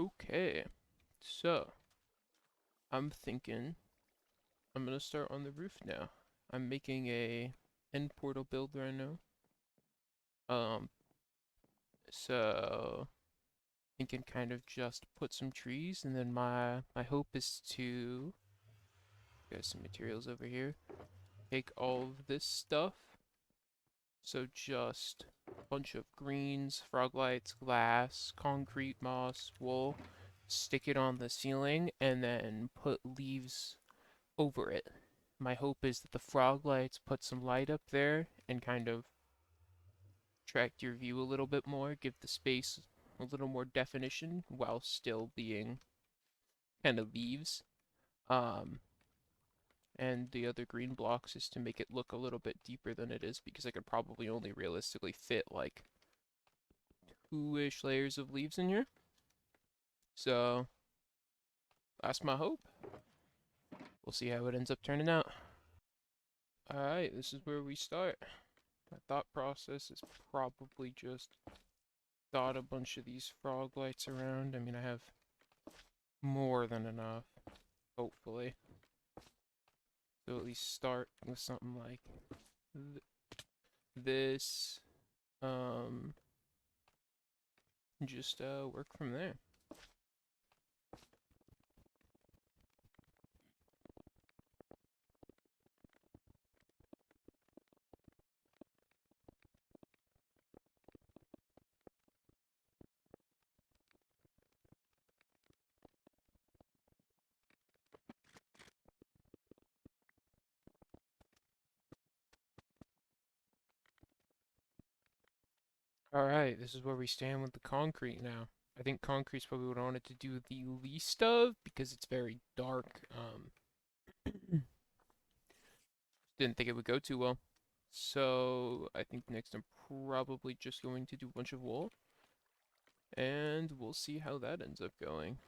Okay, so I'm thinking I'm gonna start on the roof now. I'm making a end portal build right now. Um, so thinking kind of just put some trees, and then my hope is to get some materials over here. Take all of this stuff. So just a bunch of greens, frog lights, glass, concrete, moss, wool. Stick it on the ceiling, and then put leaves over it. My hope is that the frog lights put some light up there and kind of attract your view a little bit more, give the space a little more definition while still being kind of leaves. Um, and the other green blocks is to make it look a little bit deeper than it is because I could probably only realistically fit like two-ish layers of leaves in here. So that's my hope. We'll see how it ends up turning out. Alright, this is where we start. My thought process is probably just dot a bunch of these frog lights around. I mean, I have more than enough, hopefully. So at least start with something like th this. Um, just work from there. Alright, this is where we stand with the concrete now. I think concrete's probably what I wanted to do the least of because it's very dark. Didn't think it would go too well. So I think next I'm probably just going to do a bunch of wool, and we'll see how that ends up going.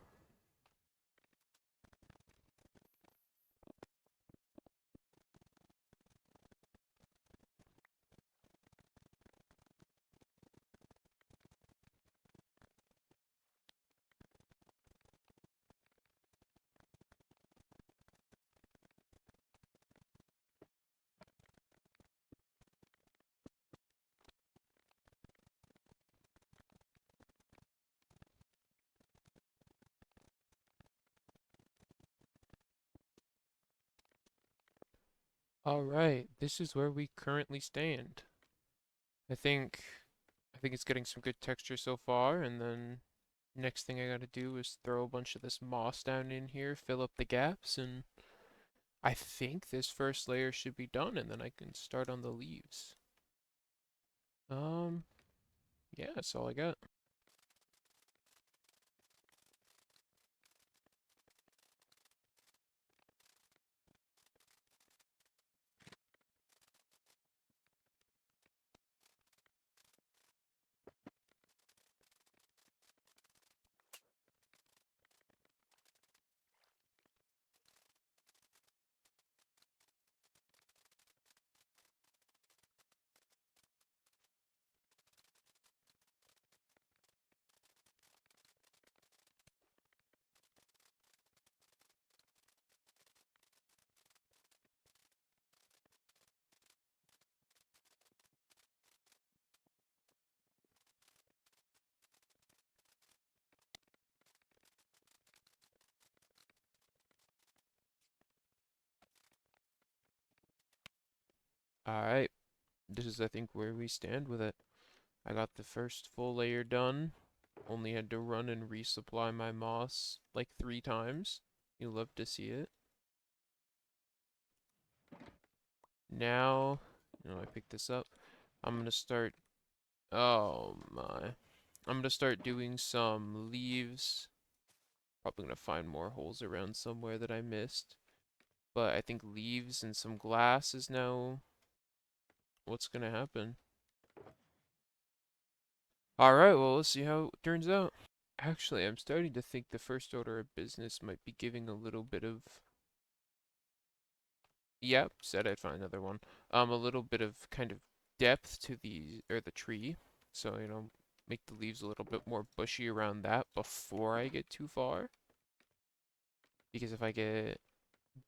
Alright, this is where we currently stand. I think I think it's getting some good texture so far, and then next thing I gotta do is throw a bunch of this moss down in here, fill up the gaps, and I think this first layer should be done, and then I can start on the leaves. Um, yeah, that's all I got. Alright, this is I think where we stand with it. I got the first full layer done. Only had to run and resupply my moss like 3 times. You love to see it. Now, I picked this up. I'm gonna start. Oh my. I'm gonna start doing some leaves. Probably gonna find more holes around somewhere that I missed. But I think leaves and some glass is now what's gonna happen. Alright, well, let's see how it turns out. Actually, I'm starting to think the first order of business might be giving a little bit of. Yep, said I'd find another one. A little bit of kind of depth to the tree. So, make the leaves a little bit more bushy around that before I get too far. Because if I get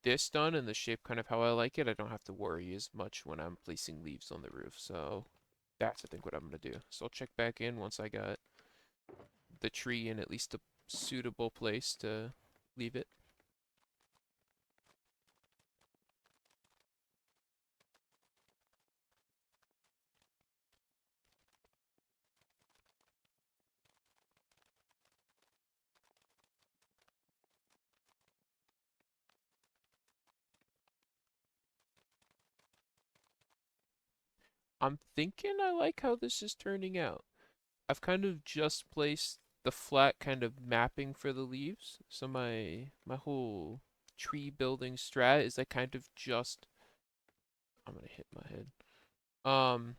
this done and the shape kind of how I like it, I don't have to worry as much when I'm placing leaves on the roof. So that's, I think, what I'm going to do. So I'll check back in once I got the tree in at least a suitable place to leave it. I'm thinking I like how this is turning out. I've kind of just placed the flat kind of mapping for the leaves. So my whole tree building strat is I kind of just I'm gonna hit my head. Um,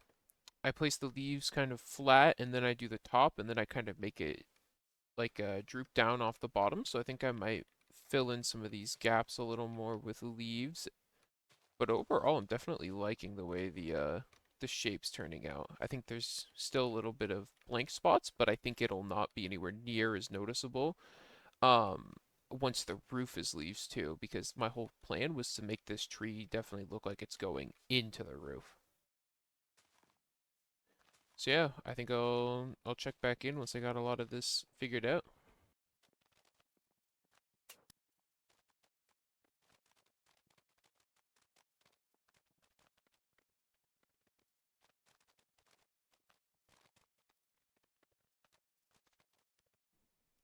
I place the leaves kind of flat and then I do the top and then I kind of make it like droop down off the bottom. So I think I might fill in some of these gaps a little more with leaves. But overall, I'm definitely liking the way the shape's turning out. I think there's still a little bit of blank spots, but I think it'll not be anywhere near as noticeable um once the roof is leaves too, because my whole plan was to make this tree definitely look like it's going into the roof. So yeah, I think I'll check back in once I got a lot of this figured out.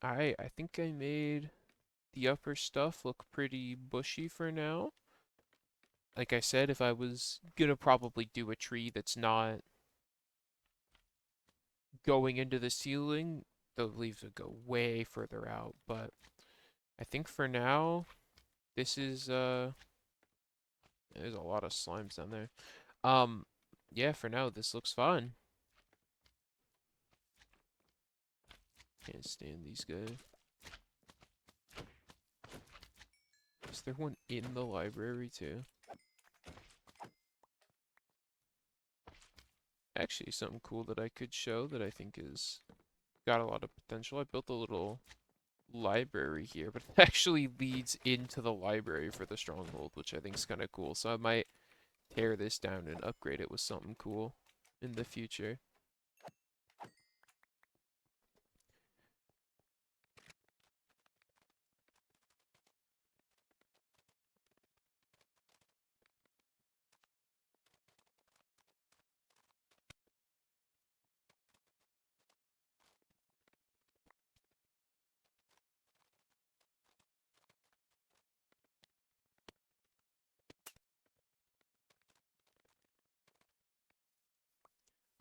I think I made the upper stuff look pretty bushy for now. Like I said, if I was gonna probably do a tree that's not going into the ceiling, the leaves would go way further out. But I think for now, this is there's a lot of slimes down there. Um, yeah, for now this looks fine. Can't stand these guys. Is there one in the library too? Actually, something cool that I could show that I think is got a lot of potential. I built a little library here, but it actually leads into the library for the stronghold, which I think is kind of cool. So I might tear this down and upgrade it with something cool in the future.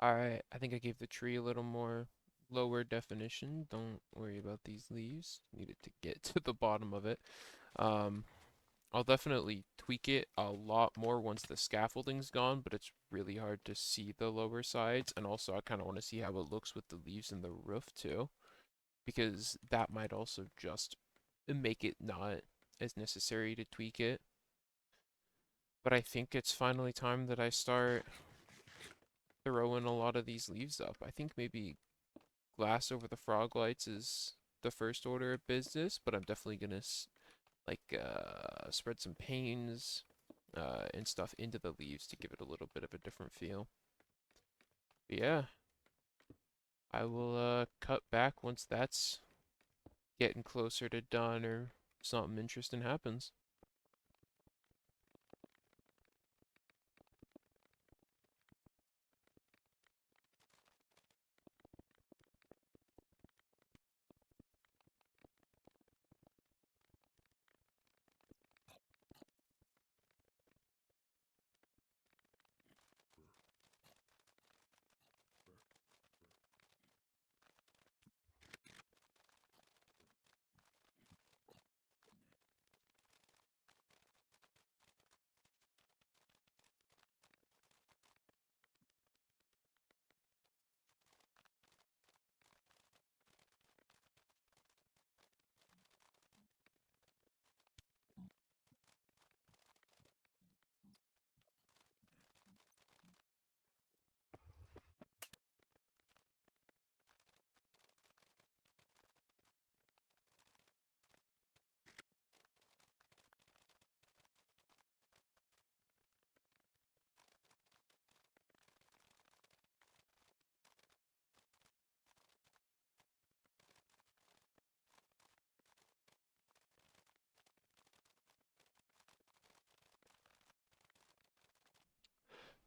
Alright, I think I gave the tree a little more lower definition. Don't worry about these leaves. Needed to get to the bottom of it. Um, I'll definitely tweak it a lot more once the scaffolding's gone, but it's really hard to see the lower sides. And also, I kind of want to see how it looks with the leaves in the roof too, because that might also just make it not as necessary to tweak it. But I think it's finally time that I start throwing a lot of these leaves up. I think maybe glass over the frog lights is the first order of business, but I'm definitely gonna spread some panes and stuff into the leaves to give it a little bit of a different feel. But yeah, I will cut back once that's getting closer to done or something interesting happens.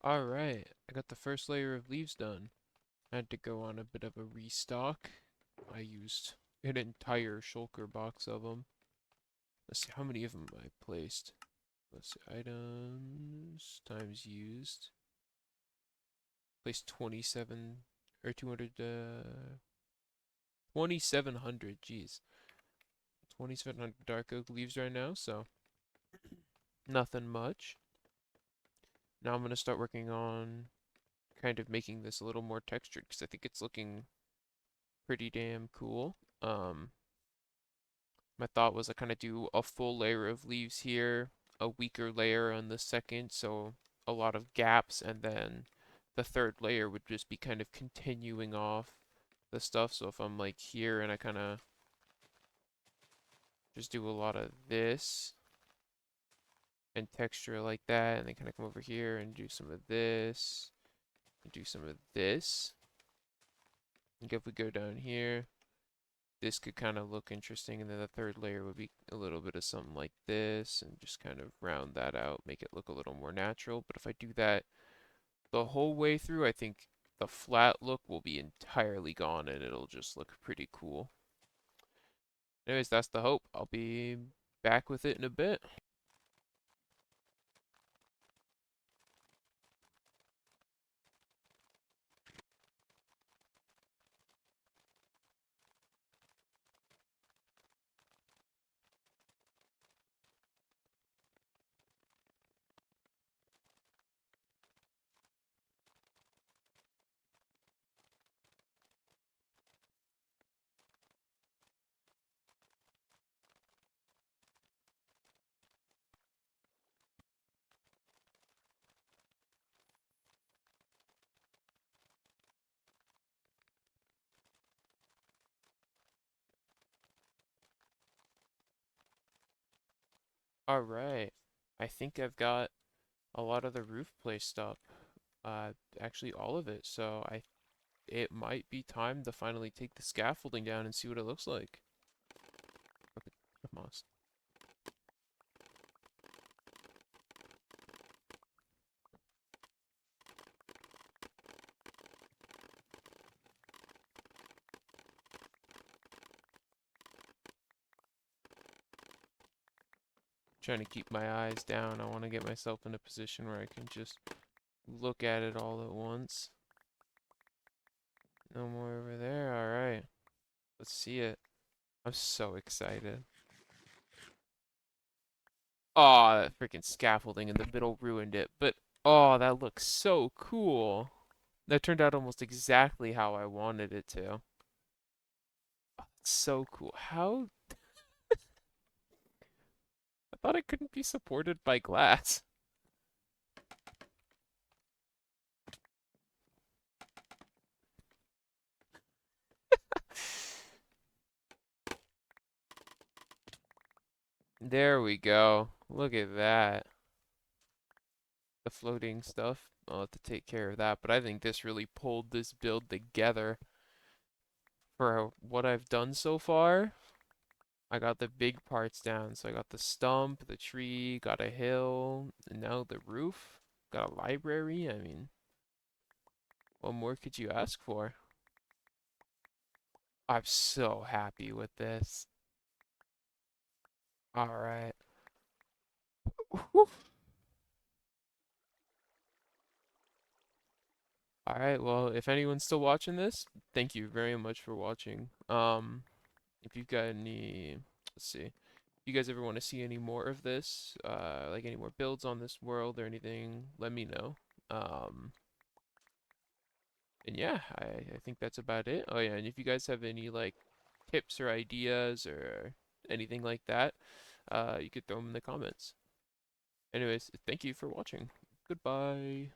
Alright, I got the first layer of leaves done. I had to go on a bit of a restock. I used an entire shulker box of them. Let's see how many of them I placed. Let's see, items times used. Placed 27 or 200, 2700, jeez. 2700 dark oak leaves right now, so nothing much. Now I'm going to start working on kind of making this a little more textured because I think it's looking pretty damn cool. My thought was I kind of do a full layer of leaves here, a weaker layer on the second, so a lot of gaps, and then the third layer would just be kind of continuing off the stuff. So if I'm like here and I kind of just do a lot of this and texture like that, and then kind of come over here and do some of this, and do some of this. And if we go down here, this could kind of look interesting, and then the third layer would be a little bit of something like this, and just kind of round that out, make it look a little more natural. But if I do that the whole way through, I think the flat look will be entirely gone, and it'll just look pretty cool. Anyways, that's the hope. I'll be back with it in a bit. Alright, I think I've got a lot of the roof placed up. Actually all of it, so it might be time to finally take the scaffolding down and see what it looks like. Okay, come on. Trying to keep my eyes down. I want to get myself in a position where I can just look at it all at once. No more over there. Alright. Let's see it. I'm so excited. Oh, that freaking scaffolding in the middle ruined it. But, oh, that looks so cool. That turned out almost exactly how I wanted it to. Oh, that's so cool. How? I thought it couldn't be supported by glass. There we go. Look at that. The floating stuff. I'll have to take care of that. But I think this really pulled this build together for what I've done so far. I got the big parts down. So I got the stump, the tree, got a hill, and now the roof. Got a library. I mean, what more could you ask for? I'm so happy with this. Alright. Alright, well, if anyone's still watching this, thank you very much for watching. If you've got any, let's see, if you guys ever want to see any more of this, like any more builds on this world or anything, let me know. Um, and yeah, I think that's about it. Oh yeah, and if you guys have any like tips or ideas or anything like that, you could throw them in the comments. Anyways, thank you for watching. Goodbye.